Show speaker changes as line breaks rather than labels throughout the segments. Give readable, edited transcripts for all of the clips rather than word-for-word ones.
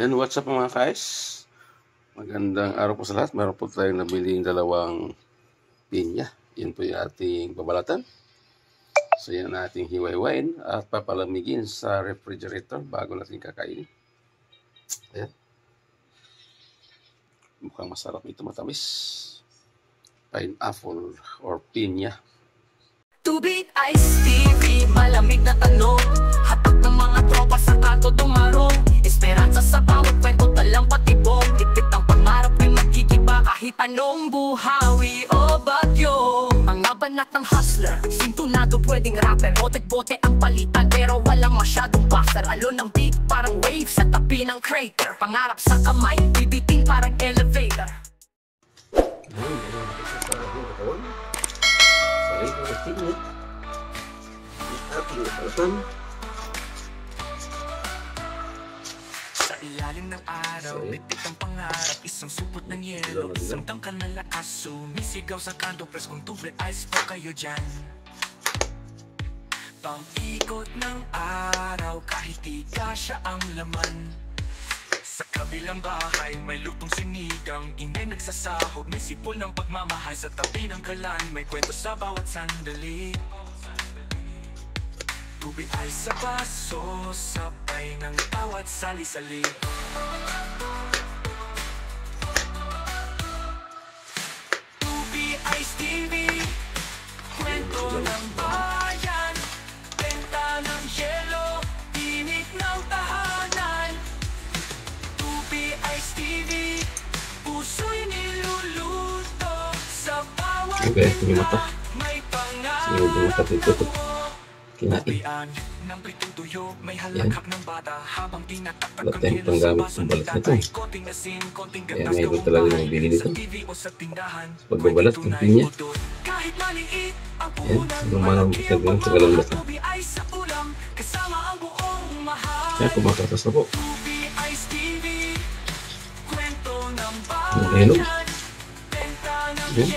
Yan, what's up mga guys? Magandang araw po sa lahat. Meron po tayong nabiling dalawang pinya. Yan po yung ating babalatan. So yan ating hiwa-hiwain at papalamigin sa refrigerator bago natin kakainin. Ayan. Mukhang masarap ito, matamis. Pineapple or pinya.
Tubig Ice TV, malamig na tanong. Hatag ng mga tropa sa kanto dumarong. Esperanza sa bawat kwento, talang patibong. Tipit ang pangarap ay magkikiba kahit anong buhawi o bagyo. Mga banat ng hustler, sintunado pwedeng rapper. Bote-bote ang palitan pero walang masyadong buffer. Alon ng beat parang wave sa tabi ng crater. Pangarap sa kamay, bibitin parang elevator. Sa ilalim ng araw, bitik ang pangarap. Isang supot ng yelo, isang tangkal na lakas. Sumisigaw sa kanto, press kung tubig ice po kayo dyan. Pang-ikot ng araw, kahit di kasya ang laman. Sa kabilang bahay, may lutong sinigang. Inay nagsasahog, may sipol ng pagmamahal. Sa tabi ng kalan, may kwento sa bawat sandali. Tubig ay sa baso, sabay ng bawat sali-sali. Tubig Ice TV, kwento ng bayan. Benta ng yelo, tinik ng tahanan. Tubig Ice TV, puso'y niluluto. Sa bawat tinta, may pangarap na
Kinain.
ng pitutuyo, may halakhak ng bata habang tinataktak
Wala tayong panggamit sa balat nito. Kaya mayroon talaga yung bili nito. Pagbabalat ng pinya. Yan, lumalang bitag lang sa galang bata. Kaya kumakatas na po. Ang hello. Yan.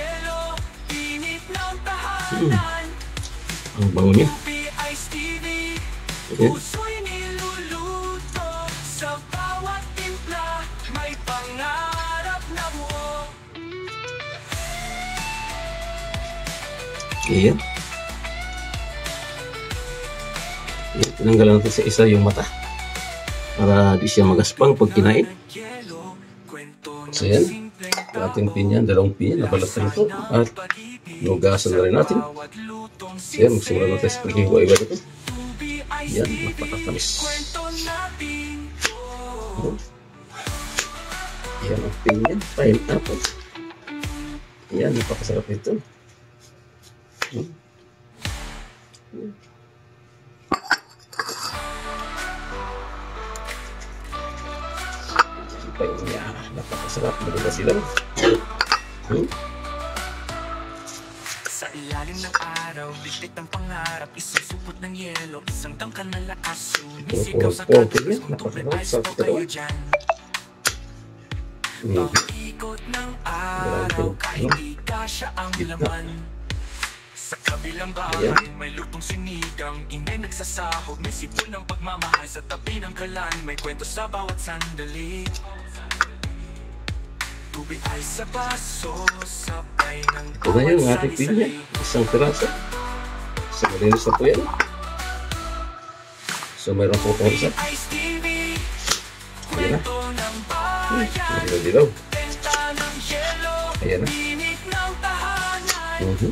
Ang bango niya. Ayan.
Puso'y niluluto sa bawat timpla, may pangarap na buo.
Ayan. Ayan. Tinanggalan natin sa isa yung mata para di siya magaspang pag kinain. So yan, ating pinya, dalawang pinya, nabalatan ito at nugasan na rin natin. So yan, magsimula natin sa paghiwa-iwa ito. Yan, napakatamis. Yan ang pinya, pineapple. Yan, napakasarap ito. Pinya, napakasarap. Maganda sila.
Sa ilalim ng araw, bitik ang pangarap. Isang supot ng yelo, isang tangkal na lakas. Sumisigaw sa kanto, press kung tubig ice po kayo dyan. Pang-ikot ng araw, kahit di kasya ang laman. Sa kabilang bahay, may lutong sinigang. Inay nagsasahog, may sipol ng pagmamahal. Sa tabi ng kalan, may kwento sa bawat sandali. Tubig ay sa baso, sabay ng
Ito na yung ating pinya. Isang piraso. Isang malinis na po yan. So mayroon po po isa. Ayan na. Dilaw-dilaw. Ayan na. Ayan na.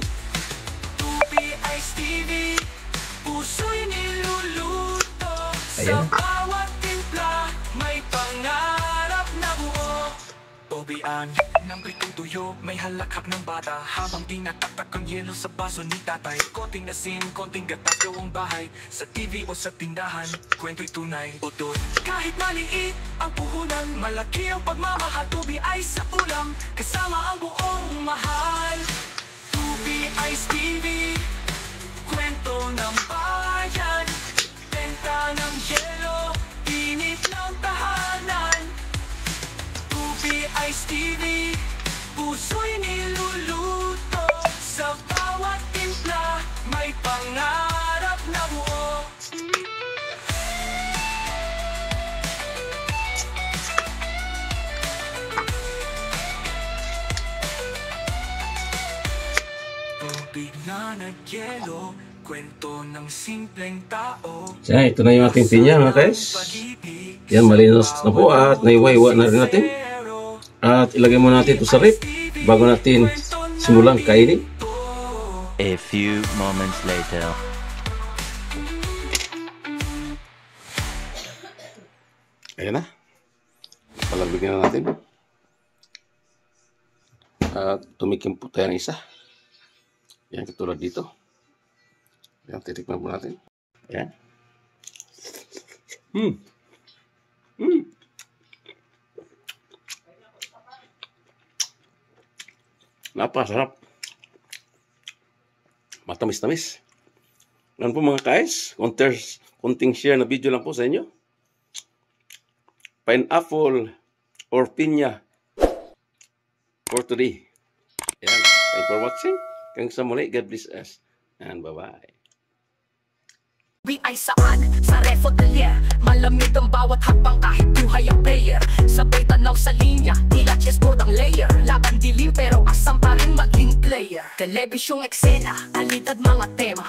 Tobian ng pritong tuyo, may halakhak ng bata habang tinataktak ang yelo sa baso ni tatay. Konting asin, konting gatas, gawang bahay. Sa TV o sa tindahan, kwento'y tunay o doon. Kahit maliit ang puhunan, malaki ang pagmamahal. Tubi ay sa ulam, kasama ang buong mahal. Tubi Ice TV, kwento ng bayan. Benta ng yelo, init ng tahanan. Tubig Ice TV, puso'y niluluto. Sa bawat timpla, may pangarap na buo. tubig na nagyelo, kwento ng simpleng tao.
Yan, ito na yung ating pinya mga guys. Yan, malinis na po at naiwaiwa na rin natin. At ilagay mo natin ito sa rip bago natin simulang kainin.
A few moments later.
Ayan na. Palagyan na natin. At tumikim po tayo ng isa. Yan, katulad dito. Yan, titikman po natin. Ayan. Napakasarap. Matamis-tamis. Yan po mga guys. Konting share na video lang po sa inyo. Pineapple or pinya for today. Yan. Thanks for watching. Hanggang sa muli. God bless us. And bye-bye.
Ay saan? Sa refotelier. Malamig ang bawat hakbang kahit buhay ang player. Sabay tanaw sa linya, tila chessboard ang layer. Laban dilim pero asam pa rin maging player. Telebisyong eksena, alidad mga tema.